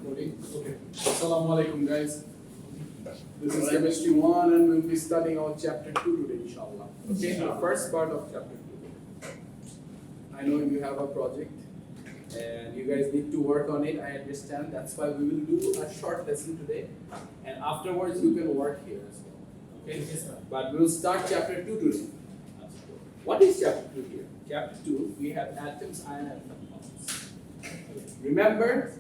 Recording. Okay. Assalamu alaikum, guys. This is chemistry 1 and we'll be studying our chapter 2 today, inshallah. Okay, the first part of chapter 2. I know you have a project and you guys need to work on it, I understand. That's why we will do a short lesson today. And afterwards you can work here as well. Okay? Yes, sir. But we'll start chapter 2 today. What is chapter 2 here? Chapter 2, we have atoms, ion, and compounds. Remember,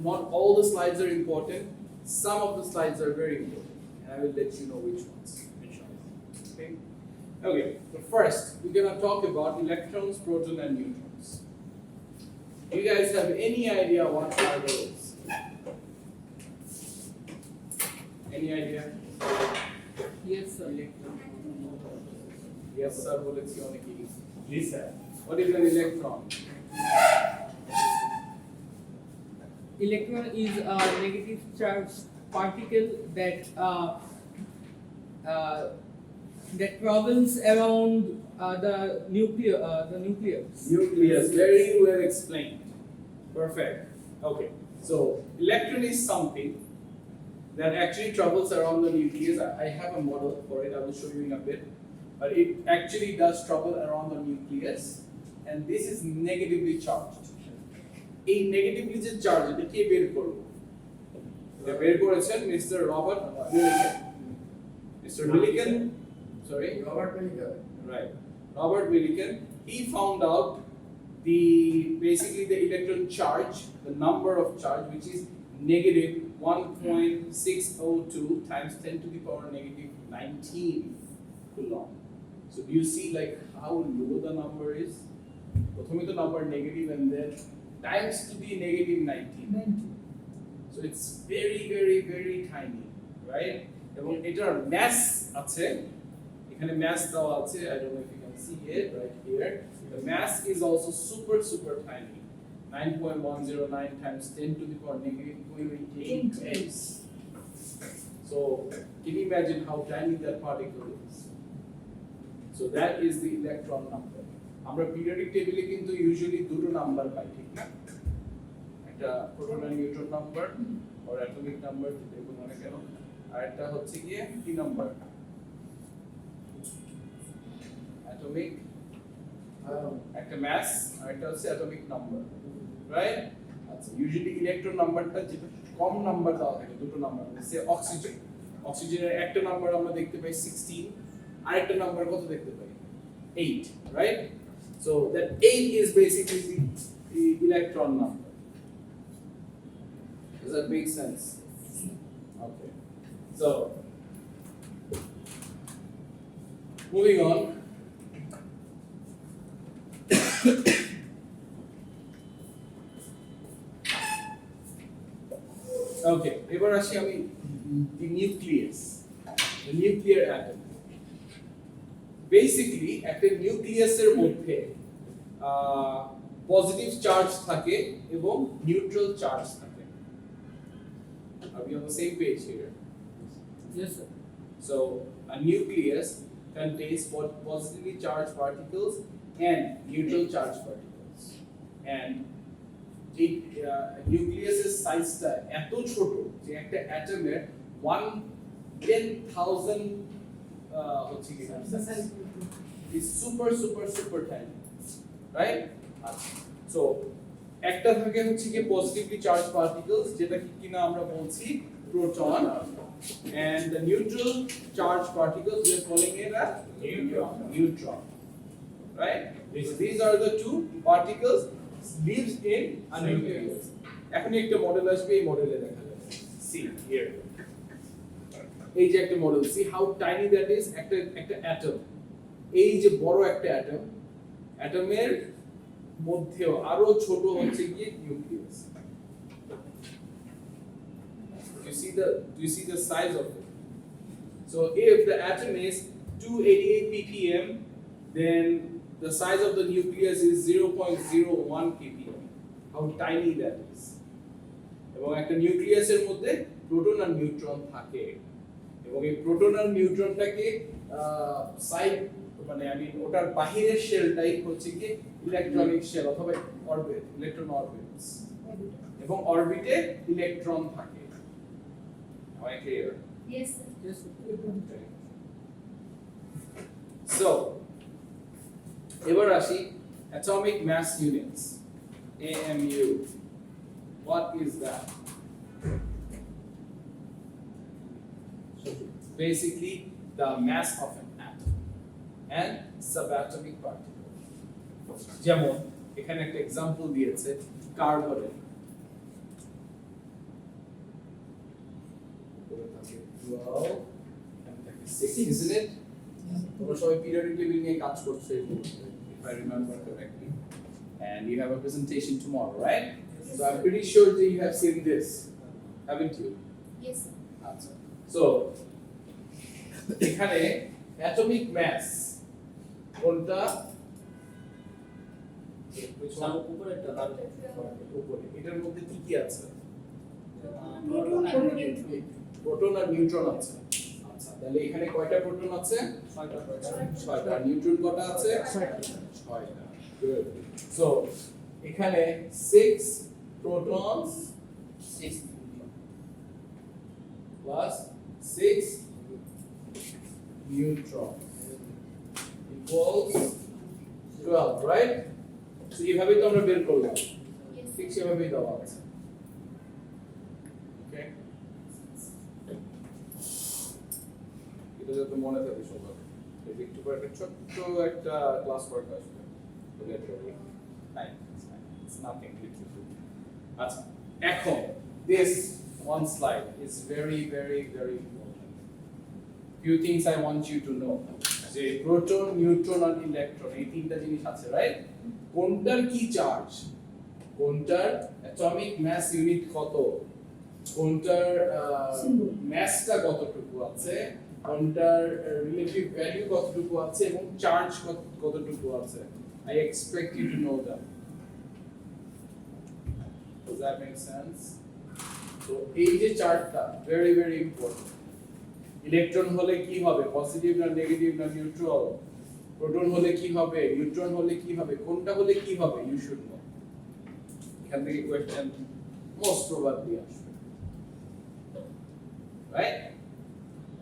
not all the slides are important. Some of the slides are very important. And I will let you know which ones. Okay? Okay, so first, we're going to talk about electrons, protons, and neutrons. Do you guys have any idea what are those? Any idea? Yes, sir. Yes, sir. বলেছি অনেকেই। Yes, sir. What is an electron? Electron is a negative charged particle that that travels around the nucleus. Nucleus. Very well explained. Perfect. Okay. So electron is something that actually travels around the nucleus. I have a model for it. I will show you in a bit. But it actually does travel around the nucleus, and this is negatively charged. A negatively charged, এটা কে বের করলো? এটা বের করেছেন mister Robert Millikan. Mr. Millikan, sorry, Robert Millikan. right? Robert Millikan. He found out basically the electron charge, the number of charge, which is negative 1.602 times 10 to the power negative 19 coulomb. So do you see like how low the number is? প্রথমে তো number negative and then times to the negative 19. So it's very, very, very tiny, right? এবং এটার mass আছে, এখানে mass দেওয়া আছে, I don't know if you can see it right here. The mass is also super, super tiny. 9.109 times 10 to the power negative 28. So can you imagine how tiny that particle is? So that is the electron number. আমরা periodic table এ কিন্তু usually দুটো number পাই, ঠিক না? একটা proton and neutron number or atomic number যেটা বলে কেন, আর একটা হচ্ছে কি কি নাম্বার? Atomic একটা mass আর একটা হচ্ছে atomic number, right? আচ্ছা, usually electron নাম্বারটা যেটা কম নাম্বার দেওয়া থাকে, দুটো নাম্বার, সে অক্সিজেন, অক্সিজেনের একটা নাম্বার আমরা দেখতে পাই 16, আরেকটা নাম্বার কত দেখতে পাই 8, right? So that 8 is basically the electron number. Does that make sense? Okay. So moving on. Okay, এবার আসি আমি the nucleus, the nuclear atom. Basically একটা নিউক্লিয়াসের মধ্যে পজিটিভ চার্জ থাকে এবং নিউট্রাল চার্জ থাকে. Are we on the same page here? Yes, sir. So a nucleus contains both positively charged particles and neutral charged particles. And এই নিউক্লিয়াসের সাইজটা এত ছোট যে একটা অ্যাটমের 1/10,000 হচ্ছে কি is super super super tiny, right? So একটা থাকে হচ্ছে কি পজিটিভলি চার্জড পার্টিকলস যেটা কিনা আমরা বলছি proton, and the neutral charged particles we are calling it a neutron, right? These are the two particles lives in a nucleus. এখন একটা মডেল আসবে, এই মডেলে দেখা যাবে, see here, এই যে একটা model, see how tiny that is, একটা অ্যাটম, এই যে বড় একটা অ্যাটম, অ্যাটমের মধ্যেও আরো ছোট হচ্ছে গিয়ে nucleus. Do you see the size of it? So if the atom is 288 ppm, then the size of the nucleus is 0.01 ppm. How tiny that is. এবং একটা নিউক্লিয়াসের মধ্যে প্রোটন আর নিউট্রন থাকে, এবং এই প্রোটন আর নিউট্রনটাকে সাইড মানে ওটার বাহিরের শেলটাই হচ্ছে কি ইলেকট্রনিক শেল অথবা অরবিট, ইলেকট্রন অরবিটস, এবং অরবিটে ইলেকট্রন থাকে। Am I clear? Yes, sir. Yes, sir. So, এবার আসি atomic mass units, AMU. What is that? Basically, the mass of an atom and subatomic particle. যেমন এখানে একটা एग्जांपल দিয়েছে কার্বনের। 12 and 36, isn't it? তোমরা সবাই periodic table নিয়ে কাজ করছো এই মুহূর্তে, if I remember correctly. And you have a presentation tomorrow, right? So I'm pretty sure that you have seen this, haven't you? Yes, sir. আচ্ছা। So এখানে atomic mass কোনটা? উপরে, এটার মধ্যে কি কি আছে? প্রোটন আর নিউট্রন আছে। আচ্ছা, তাহলে এখানে কয়টা প্রোটন আছে? 6টা। আর নিউট্রন কয়টা আছে? 6টা। গুড। সো এখানে 6 protons 6 plus 6 neutrons equals 12, right? So এইভাবেই তো আমরা বের করলাম। Yes. ঠিক সেভাবেই দেওয়া আছে। ওকে, এটা যাতে মনে থাকে সবার। এই একটু পরে একটা ছোট্ট একটা ক্লাস ওয়ার্ক আসবে। It's nothing literally. আচ্ছা, এখন this one slide is very important. Few things I want you to know. যে প্রোটন, নিউট্রন আর ইলেকট্রন এই তিনটা জিনিস আছে, রাইট? কোনটার কি চার্জ, কোনটার অ্যাটমিক মাস ইউনিট কত, কোনটার মাসটা কতটুকু আছে, কোনটার রিলেটিভ ভ্যালু কতটুকু আছে এবং চার্জ কতটুকু আছে। I expect you to know that. Does that make sense? So এই যে চার্টটা very important. ইলেকট্রন হলে কি হবে, পজিটিভ না নেগেটিভ না নিউট্রাল, প্রোটন হলে কি হবে, নিউট্রন হলে কি হবে, কোনটা হলে কি হবে, ইউ শুড নো। এখান থেকে কোশ্চেন মোস্ট প্রবাবলি আসবে, right?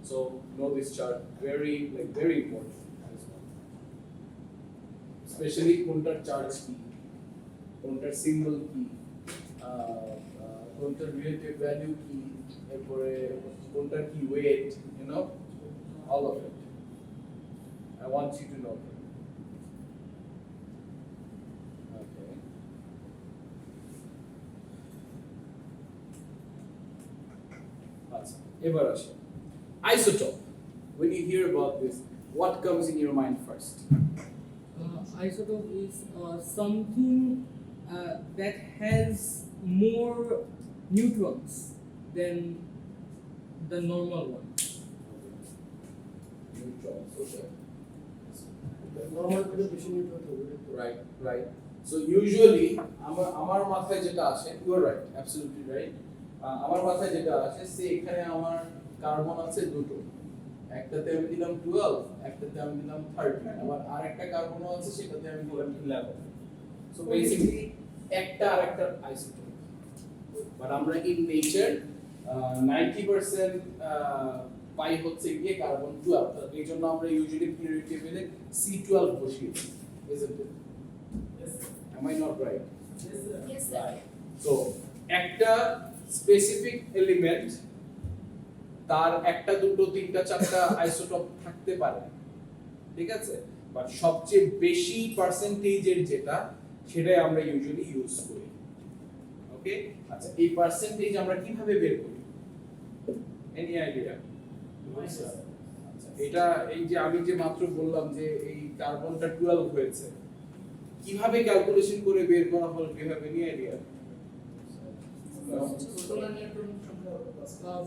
So know this chart very important as well, specially কোনটার চার্জ কি, কোনটার সিম্বল কি, কোনটার রিলেটিভ ভ্যালু কি, এরপরে কোনটার কি wait, you know, all of it. I want you to know that. Okay. আচ্ছা, এবার আসি isotope. When you hear about this, what comes in your mind first? Isotope is something that has more neutrons than the normal one. Neutrons, okay. Normal করে বেশি neutron হবে। Right. So usually আমার মাথায় যেটা আসে, you are right, absolutely right. আমার মাথায় যেটা আসে, সে এখানে আমার কার্বন আছে দুটো, একটাতে আমি দিলাম 12, একটাতে আমি দিলাম 13, আবার আরেকটা কার্বনও আছে সেটাতে আমি দিলাম 11. So basically একটা আরেকটার আইসোটোপ। বাট আমরা ইন নেচার 90% পাই হচ্ছে গিয়ে কার্বন 12, এই জন্য আমরা ইউজুয়ালি পিরিয়ডিক টেবিলে C12 বসিয়েছি, isn't it? Yes. Am I not right? Yes, sir. Yes, sir. So একটা স্পেসিফিক এলিমেন্ট তার একটা দুটো তিনটা চারটা আইসোটোপ থাকতে পারে, ঠিক আছে? বাট সবচেয়ে বেশি পার্সেন্টেজের যেটা, সেটাই আমরা ইউজুয়ালি ইউজ করি। ওকে, আচ্ছা, এই পার্সেন্টেজ আমরা কিভাবে বের করি? Any idea? আচ্ছা, এটা এই যে আমি যে মাত্র বললাম যে এই কার্বনটা 12 হয়েছে, কিভাবে ক্যালকুলেশন করে বের করা হলো, কিভাবে any idea?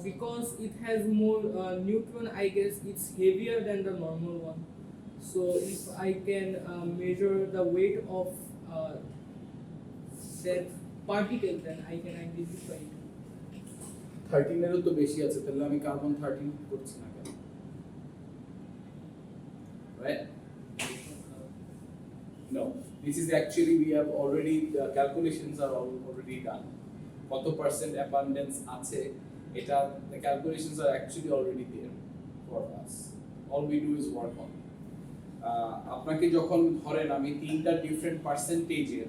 Because it has more neutron, I guess it's heavier than the normal one. So if I can measure the weight of that particle, then I can identify it. 13 এরও তো বেশি আছে, তাহলে আমি কার্বন 13 করছি না কেন? Right? No, this is actually we have already the calculations are already done. কত percent abundance আছে এটা the calculations are actually already there for us. All we do is work on. আপনাকে যখন ধরেন আমি তিনটা ডিফারেন্ট পার্সেন্টেজের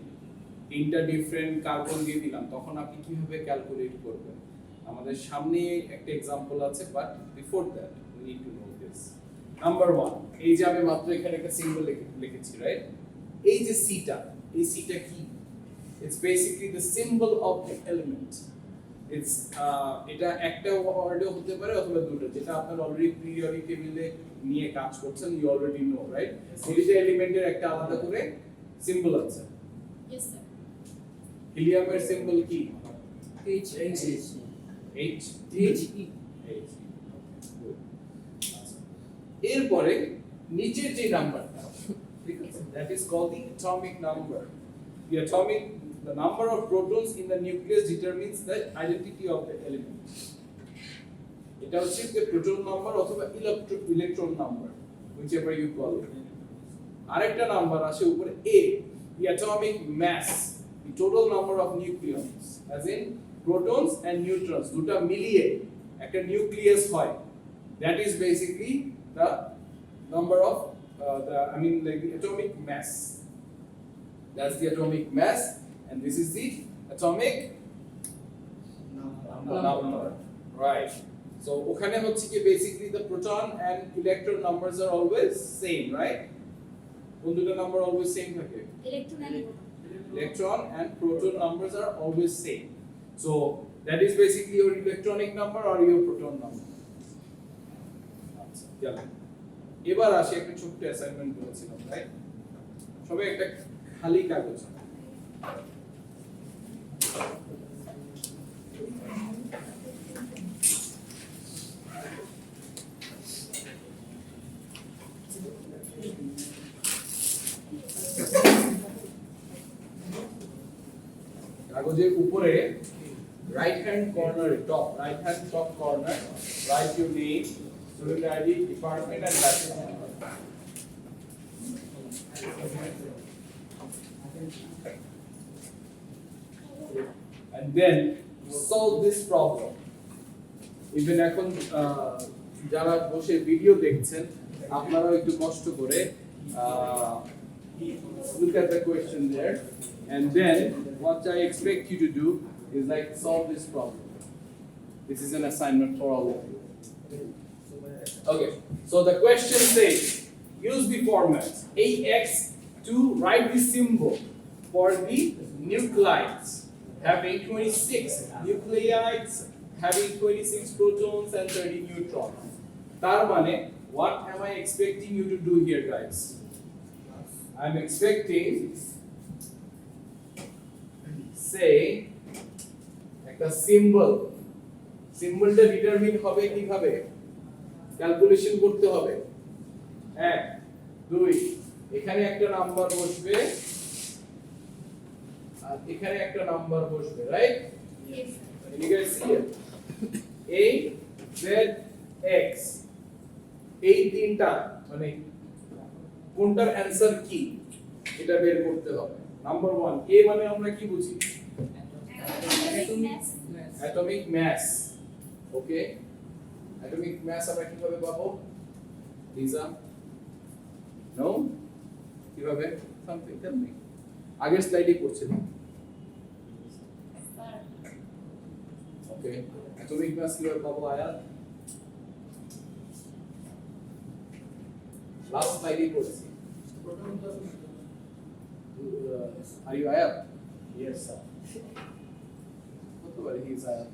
তিনটা ডিফারেন্ট কার্বন দিয়ে দিলাম তখন আপনি কিভাবে ক্যালকুলেট করবেন আমাদের সামনে একটা एग्जांपल আছে but before that we need to know this number 1 এই যে আমি মাত্র এখানে একটা সিম্বল লিখেছি রাইট এই যে সিটা এই সিটা কি it's basically the symbol of the element it's এটা একটা ওয়ার্ডও হতে পারে অথবা দুটো যেটা আপনারা অলরেডি পিরিয়ডিক টেবিলে নিয়ে কাজ করছেন you already know right series এলিমেন্টের একটা আলাদা করে সিম্বল আছে Yes, sir. হিলিয়ামের সিম্বল কি H H H E H এরপরে নিচের যে নাম্বারটা ঠিক আছে that is called the atomic number the number of protons in the nucleus determines the identity of the element এটা হচ্ছে the proton number অথবা electron number whichever you call it আরেকটা নাম্বার আছে উপরে A the atomic mass the total number of nucleons as in protons and neutrons দুটো মিলিয়ে একটা nucleus হয় that is basically the number of like the atomic mass that's the atomic mass and this is the atomic number right so ওখানে হচ্ছে কি basically the proton and electron numbers are always same right কোন দুটো number always same থাকে electron and proton numbers are always same so that is basically your electronic number or your proton number আচ্ছা চলো এবার আসি একটা ছোট্ট assignment করেছিলাম রাইট সবাই একটা খালি কাগজ কাগজের উপরে right hand corner top corner write your name student ID department and batch number and then solve this problem even এখন যারা বসে ভিডিও দেখছেন আপনারা একটু কষ্ট করে look at the question there and then what I expect you to do is like solve this problem. This is an assignment for all of you. Okay, so the question says use the format AX to write the symbol for the nuclides having 26 nucleides having 26 protons and 30 neutrons. তার মানে what am I expecting you to do here guys? I'm expecting say একটা সিম্বলটা determine হবে কিভাবে calculation করতে হবে 1 2 এখানে একটা number বসবে আর এখানে একটা নাম্বার বসবে right Yes. Can you guys see it? A Z X এই তিনটা মানে কোনটার অ্যানসার কি এটা বের করতে হবে নাম্বার 1 A মানে আমরা কি বুঝি atomic mass okay atomic mass আমরা কিভাবে পাবো লিজা no কিভাবে something tell me আগের স্লাইডে পড়ছিলাম okay atomic mass কিভাবে পাবো আয়াত last slide পড়ছি are you ayat yes sir what he is ayat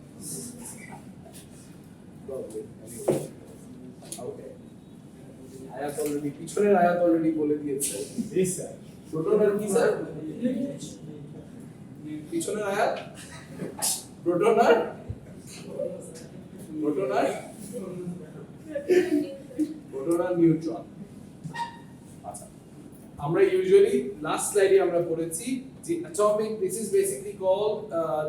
probably anyway okay ayat already পিছনের ayat already বলে দিয়েছে yes sir প্রোটনের কি স্যার পিছনের ayat প্রোটনার নিউট্রন আচ্ছা আমরা ইউজুয়ালি লাস্ট স্লাইডে আমরা পড়েছি যে atomic this is basically called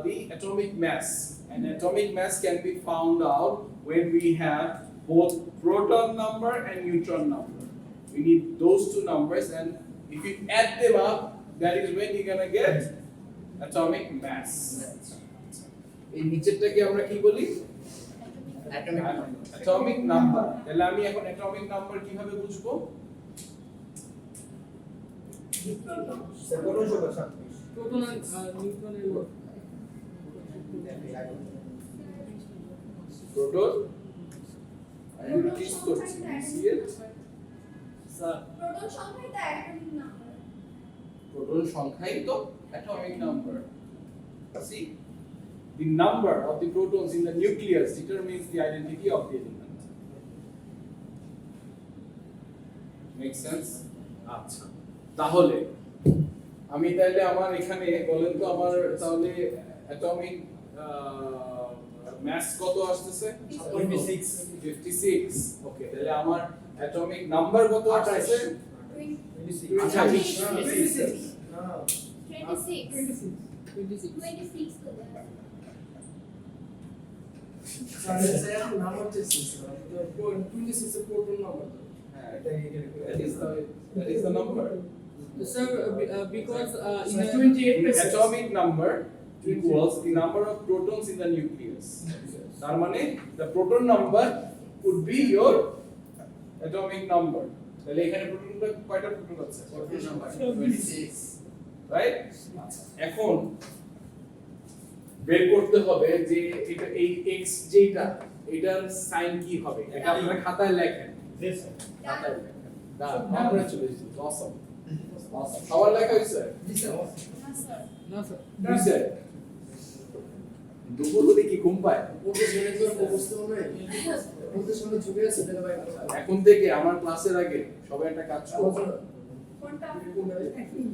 the atomic mass and atomic mass can be found out when we have both proton number and neutron number we need those two numbers and if you add them up that is when you're gonna get atomic mass. এই নিচেরটাকে আমরা কি বলি? atomic number. তাহলে আমি এখন atomic number কিভাবে বুঝবো? Proton আর নিউট্রনের proton আমি নোটিস করছি সিএল স্যার proton সংখ্যাই তো atomic number. See, the number of the protons in the nucleus determines the identity of the element. Make sense? আচ্ছা তাহলে আমি তাহলে আমার এখানে বলেন তো আমার তাহলে atomic mass কত আসছে? 56. ওকে তাহলে আমার atomic number কত আসছে? 26. আচ্ছা 26 তো that is the number. Sir, because in a 28%. Atomic number equals the number of protons in the nucleus. তার মানে the proton number would be your atomic number. তাহলে এখানে প্রোটনটা কয়টা প্রোটন আছে? 26, রাইট? এখন বের করতে হবে যে এটা এই x যেটা এটার সাইন কি হবে? এটা আপনারা খাতায় লেখেন। খাতায় লেখেন। দাও, congratulations, awesome. Awesome. সবার লেখা হইছে? না স্যার হইছে? দুপুর হলে কি ঘুম পায়? এখন থেকে আমার ক্লাসের আগে সবাই একটা কাজ করো।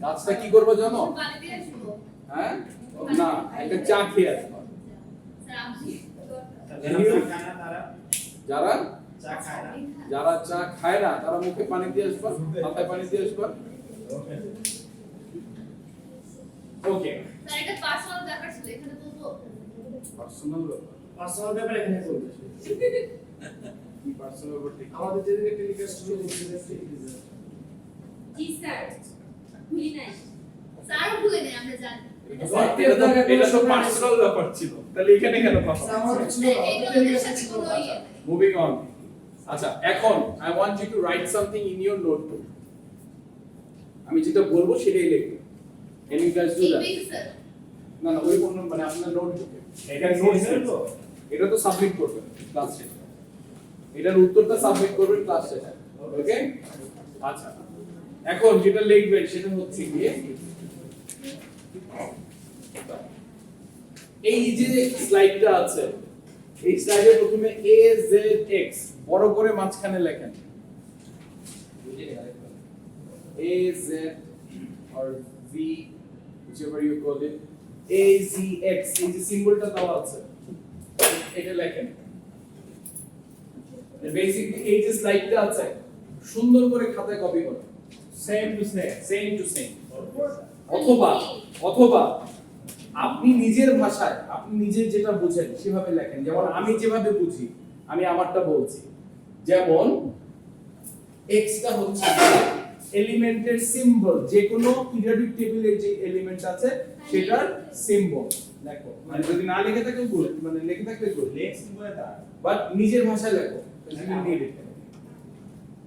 কাজটা কি করবো জানো? হ্যাঁ? না, একটা চা খেয়ে আসবো। যারা যারা চা খায় না তারা মুখে পানি দিয়ে আসবা, মাথায় পানি দিয়ে আসবা। ওকে। স্যার এটা পার্সোনাল ব্যাপার ছিল এখানে বলবো পার্সোনাল পার্সোনাল ব্যাপার এখানে বলবে কি পার্সোনাল ব্যাপার? আমাদের যেদিকে টেলিকাস্ট শুরু করতে জি স্যার ভুলি নাই স্যার ভুলে নাই আমরা জানি এটা তো পার্সোনাল ব্যাপার ছিল। তাহলে এখানে কেন কথা? আমাদের ছিল এটা ওদের সাথে কোনো ইয়ে নাই। Moving on. আচ্ছা এখন I want you to write something in your notebook. আমি যেটা বলবো সেটাই লিখবে। Can you guys do that? English sir না না ওই কোন মানে আপনার নোটবুকে এখানে নোটস তো এটা তো সাবমিট করবেন ক্লাস শেষে। এটার উত্তরটা সাবমিট করবেন ক্লাস শেষে। ওকে? আচ্ছা এখন যেটা লিখবেন সেটা হচ্ছে কি এই যে স্লাইডটা আছে এই স্লাইডে প্রথমে a z x বড় করে মাঝখানে লেখেন a z or v whichever you call it a z x এই যে সিম্বলটা দেওয়া আছে এটা লেখেন। বেসিক্যালি এই যে স্লাইডটা আছে সুন্দর করে খাতায় কপি করুন সেম টু সেম অথবা অথবা আপনি নিজের ভাষায় আপনি নিজের যেটা বুঝেন সেভাবে লেখেন। যেমন আমি যেভাবে বুঝি আমি আমারটা বলছি। যেমন x টা হচ্ছে এলিমেন্টের সিম্বল, যে কোনো পিরিয়ডিক টেবিলের যে এলিমেন্ট আছে সেটার সিম্বল লেখো। মানে যদি না লিখে থাকে গুড, মানে লিখে থাকলে গুড, লেখ সিম্বলে তা বাট নিজের ভাষায় লেখো।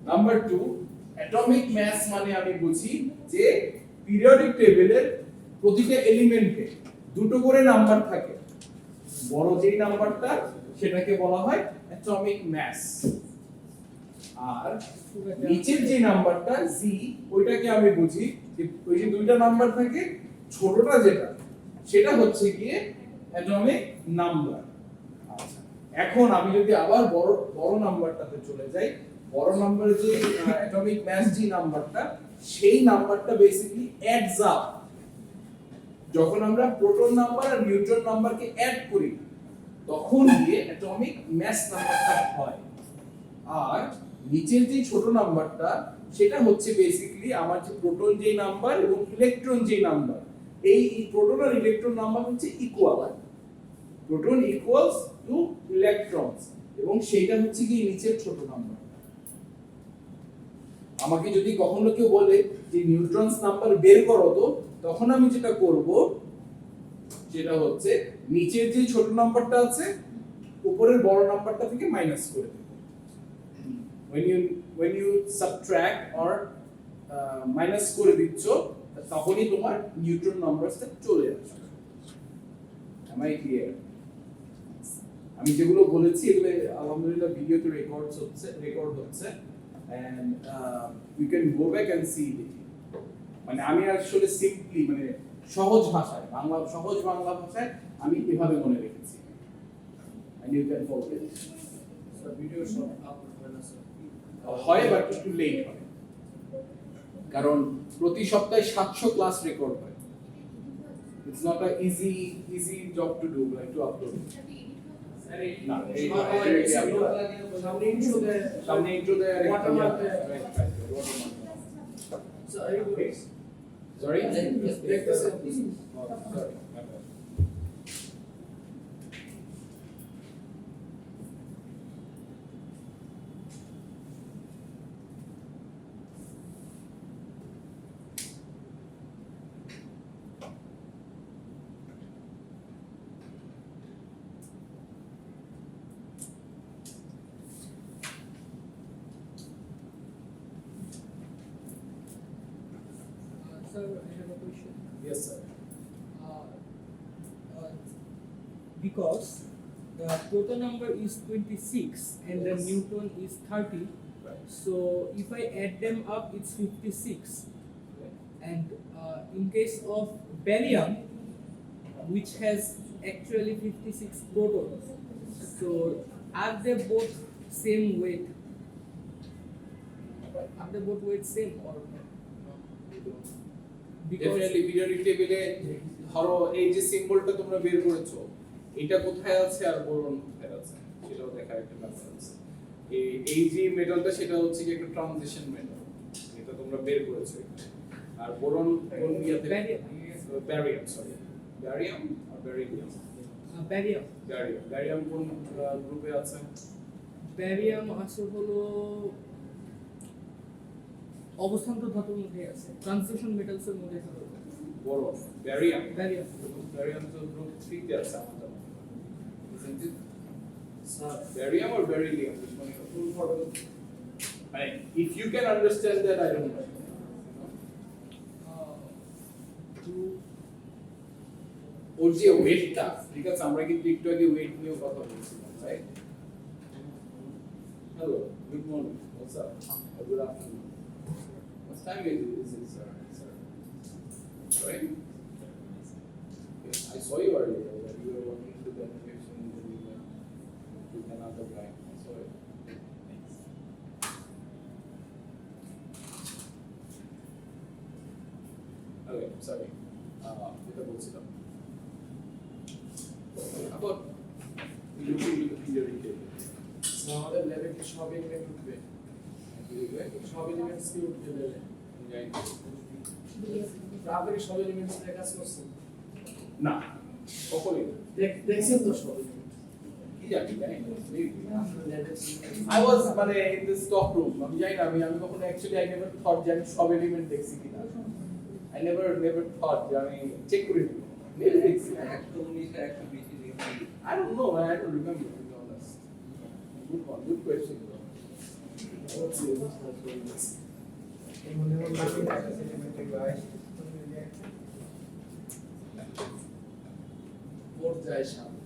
নাম্বার 2 অ্যাটমিক মাস মানে আমি বুঝি যে পিরিয়ডিক টেবিলের প্রতিটা এলিমেন্টে দুটো করে নাম্বার থাকে। বড় যেই নাম্বারটা সেটাকে বলা হয় অ্যাটমিক মাস, আর নিচের যে নাম্বারটা z ওইটাকে আমি বুঝি যে ওই যে দুইটা নাম্বার থাকে ছোটটা যেটা সেটা হচ্ছে গিয়ে অ্যাটমিক নাম্বার। আচ্ছা এখন আমি যদি আবার বড় বড় নাম্বারটাতে চলে যাই, বড় নাম্বারের যে অ্যাটমিক মাস যে নাম্বারটা সেই নাম্বারটা বেসিক্যালি অ্যাডস আপ। যখন আমরা প্রোটন নাম্বার আর নিউট্রন নাম্বারকে অ্যাড করি তখন গিয়ে অ্যাটমিক মাস নাম্বারটা হয়। আর নিচের যে ছোট নাম্বারটা সেটা হচ্ছে বেসিক্যালি আমার যে প্রোটন যে নাম্বার এবং ইলেকট্রন যে নাম্বার, এই প্রোটন আর ইলেকট্রন নাম্বার হচ্ছে equal. Proton equals to electrons এবং সেইটা হচ্ছে কি নিচের ছোট নাম্বার। আমাকে যদি কখনো কেউ বলে যে নিউট্রনস নাম্বার বের করো তো তখন আমি যেটা করব যেটা হচ্ছে নিচের যে ছোট নাম্বারটা আছে উপরের বড় নাম্বারটা থেকে মাইনাস করে দেব when you subtract or minus করে দিচ্ছ তখনই তোমার নিউট্রন নাম্বারটা চলে আসবে am I clear আমি যেগুলো বলেছি এগুলো আলহামদুলিল্লাহ ভিডিওতে রেকর্ড হচ্ছে and you can go back and see it মানে আমি আসলে সিম্পলি মানে সহজ ভাষায় সহজ বাংলা ভাষায় আমি এভাবে মনে রেখেছি and you can follow it sir video সব আপলোড হয় না স্যার হয় বাট একটু লেট হয় কারণ প্রতি সপ্তাহে 700 ক্লাস রেকর্ড হয় it's not a easy job to do like to upload না এই সামনে ইন্ট্রো দেয় সামনে ইন্ট্রো দেয় আর Watermark দেয়। স্যার স্যার এই sorry দেখতেছেন sorry my bad. Sir, I have a question. Yes, sir. Because the proton number is 26 and the Yes. neutron is 30, Right. so if I add them up, it's 56. And in case of barium, which has actually 56 protons, so are they both same weight? Are they both weight same or not? Definitely periodic টেবিলে ধরো এই যে সিম্বলটা তোমরা বের করেছো এটা কোথায় আছে আর বোরন কোথায় আছে সেটাও দেখার একটা ব্যাপার আছে এই যে মেটালটা সেটা হচ্ছে কি একটা ট্রানজিশন মেটাল এটা তোমরা বের করেছো আর বোরন কোন ইয়াতে ব্যারিয়াম সরি ব্যারিয়াম আর বেরিলিয়াম Barium. ব্যারিয়াম কোন গ্রুপে আছে ব্যারিয়াম আসলে হলো অবস্থান্তর ধাতুর মধ্যে আছে ট্রান্সজিশন মেটালস এর মধ্যে আছে বোরন ব্যারিয়াম ব্যারিয়াম ব্যারিয়াম তো গ্রুপ 3 তে আছে আমাদের isn't it sir barium or beryllium which one full form if you can understand that I don't know ওর যে ওয়েটটা ঠিক আছে আমরা কিন্তু একটু আগে ওয়েট নিয়ে কথা বলছিলাম right hello good morning what's up good afternoon what time is it sir sorry yes, I saw you earlier that you were walking to the location and then you went with another guy I saw it okay sorry যেটা বলছিলাম about looking to the periodic table sir আমাদের ল্যাবে কি সব element উঠবে সব elements কি উঠবে ল্যাবে আপনি কি সব এলিমেন্টস নিয়ে কাজ করছেন না কখনোই না। দেখছেন তো সব এলিমেন্ট কি জানি জানি না। I was মানে in the stock room আমি জানি না আমি কখনো actually I never thought যে আমি সব এলিমেন্ট দেখছি কিনা I never thought যে আমি চেক করে নিব নেই দেখছি I don't know I don't remember to be honest good one good question bro পর্যায় সামনে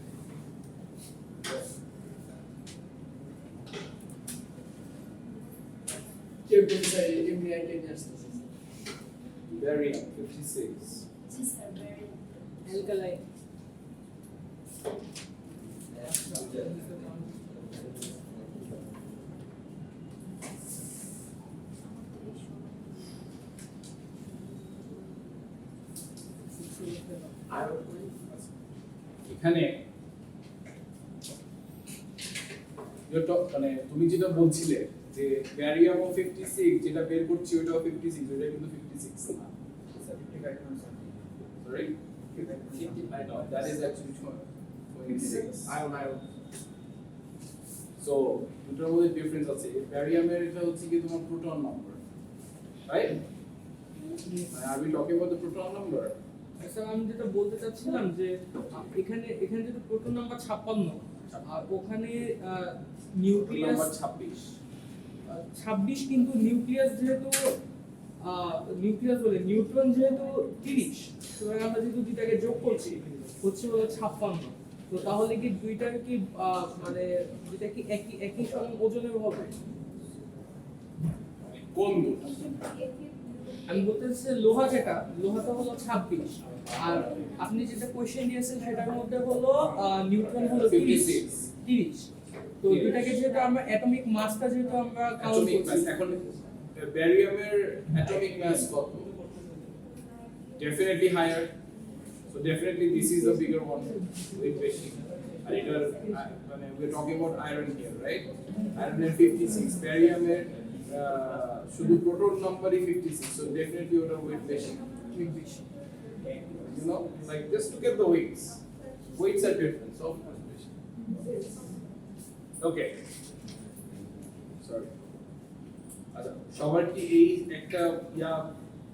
কেউ বলছে এমনি আইটেম আসতেছে barium 56 জি স্যার very অ্যালকালাইন এখানে মানে তুমি যেটা বলছিলে যে ব্যারিয়াম ও 56 যেটা বের করছি ওটাও 56 ওটা কিন্তু 56 না sorry 55 no that is actually 26 ion so দুটোর মধ্যে ডিফারেন্স আছে ব্যারিয়ামের এটা হচ্ছে কি তোমার proton number right Are we talking about the proton number? Sir আমি যেটা বলতে চাচ্ছিলাম যে এখানে যেটা প্রোটন নাম্বার 56 আর ওখানে নিউক্লিয়াস Number 26. 26 কিন্তু নিউক্লিয়াস যেহেতু নিউক্লিয়াস বলে নিউট্রন যেহেতু 30 সুতরাং আমরা যেহেতু দুইটাকে যোগ করছি হচ্ছে হলো 56 তো তাহলে কি দুইটার কি মানে যেটা কি একই সমান ওজনের হবে কোন দুটো? আমি বলতে চাচ্ছি লোহাটা হলো 26 আর আপনি যেটা কোশ্চেন দিয়েছেন সেটার মধ্যে হলো নিউট্রন হলো 30 তো দুইটাকে যেহেতু আমরা অ্যাটমিক মাসটা যেহেতু আমরা কাউন্ট Atomic করছি mass. এখন ব্যারিয়ামের atomic mass কত? Definitely higher. So definitely this is a bigger one. Weight বেশি। আর এটার মানে we're talking about iron here, right? Iron এর 56, ব্যারিয়ামের শুধু প্রোটন নাম্বারই 56, so definitely ওটার weight বেশি। You know, like just look at the weights. Weights are different, so of course বেশি। Okay. Sorry. আচ্ছা সবার কি এই একটা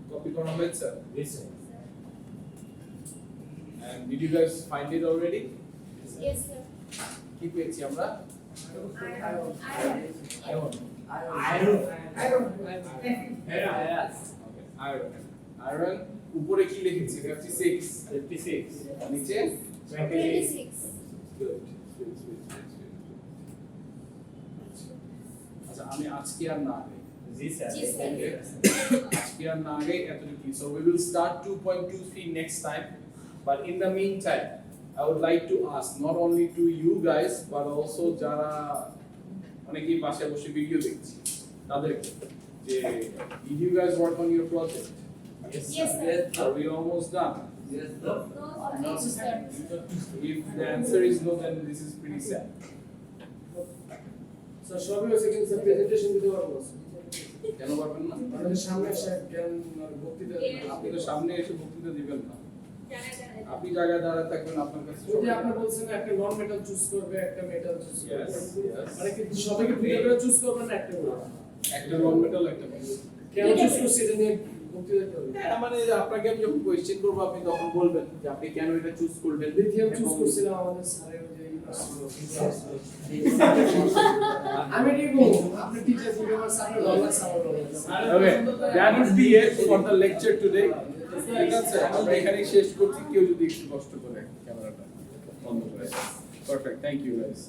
কপি করা হয়েছে? Yes, sir. And did you guys find it already? Yes, sir. কি পেয়েছি আমরা? Iron. Iron. Yes. Okay. Iron উপরে কি লিখেছি? 56. 56. নিচে 26. Good. আচ্ছা আমি আজকে আর না আগে Yes, sir. Yes, sir. আজকে আর না আগে এতটুকু so we will start 2.23 next time but in the meantime I would like to ask not only to you guys but also যারা অনেকেই বাসায় বসে ভিডিও দেখছি তাদেরকে যে did you guys work on your project? Yes, sir. Are we almost done? Yes, sir. No, sir. If the answer is no then this is pretty sad. Sir সবই হয়েছে কিন্তু স্যার প্রেজেন্টেশন দিতে পারবো না। কেন পারবেন না? আমাদের সামনে স্যার জ্ঞান বক্তৃতা আপনি তো সামনে এসে বক্তৃতা দিবেন না জানা। আপনি জায়গায় দাঁড়ায় থাকবেন আপনার কাছে যদি আপনি বলছেন একটা নন মেটাল চুজ করবে একটা মেটাল চুজ করবে Yes, yes. মানে কি সবাইকে দুটো করে চুজ করবে না একটা করে একটা নন মেটাল একটা metal। কেন চুজ করছি এটা নিয়ে বক্তৃতা করবে হ্যাঁ মানে আপনাকে আমি যখন কোয়েশ্চেন করবো আপনি তখন বলবেন যে আপনি কেন এটা চুজ করবেন লিথিয়াম চুজ এবং- করছিলাম আমাদের স্যারের ওই যে আমি ঠিক বলবো আপনি টিচার দিকে আমার স্যারের ভালো sir Okay, that would be it for the lecture today. ঠিক আছে আমরা এখানে শেষ করছি কেউ যদি একটু কষ্ট করে ক্যামেরাটা বন্ধ করে পারফেক্ট থ্যাংক ইউ গাইস